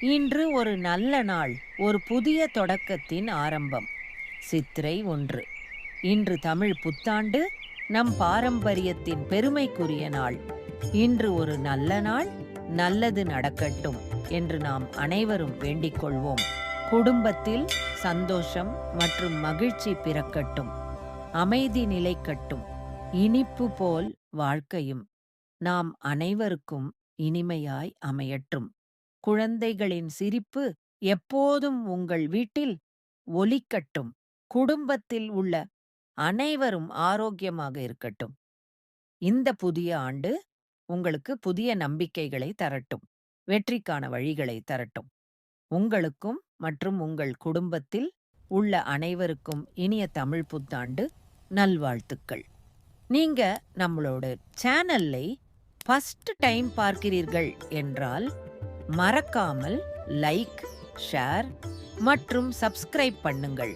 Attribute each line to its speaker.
Speaker 1: இன்று ஒரு நல்ல நாள், ஒரு புதிய தொடக்கத்தின் ஆரம்பம். சித்திரை 1. இன்று தமிழ் புத்தாண்டு, நம் பாரம்பரியத்தின் பெருமைக்குரிய நாள். இன்று ஒரு நல்ல நாள், நல்லது நடக்கட்டும் என்று நாம் அனைவரும் வேண்டிக் கொள்வோம். குடும்பத்தில் சந்தோஷம் மற்றும் மகிழ்ச்சி பிறக்கட்டும். அமைதி நிலைக்கட்டும். இனிப்பு போல் வாழ்க்கையும் நாம் அனைவருக்கும் இனிமையாய் அமையட்டும். குழந்தைகளின் சிரிப்பு எப்போதும் உங்கள் வீட்டில் ஒலிக்கட்டும். குடும்பத்தில் உள்ள அனைவரும் ஆரோக்கியமாக இருக்கட்டும். இந்த புதிய ஆண்டு உங்களுக்கு புதிய நம்பிக்கைகளை தரட்டும். வெற்றிக்கான வழிகளை தரட்டும். உங்களுக்கும் மற்றும் உங்கள் குடும்பத்தில் உள்ள அனைவருக்கும் இனிய தமிழ் புத்தாண்டு நல்வாழ்த்துக்கள். நீங்க நம்மளோட சேனலை ஃபர்ஸ்ட் டைம் பார்க்கிறீர்கள் என்றால் மறக்காமல் லைக், ஷேர் மற்றும் சப்ஸ்கிரைப் பண்ணுங்கள்.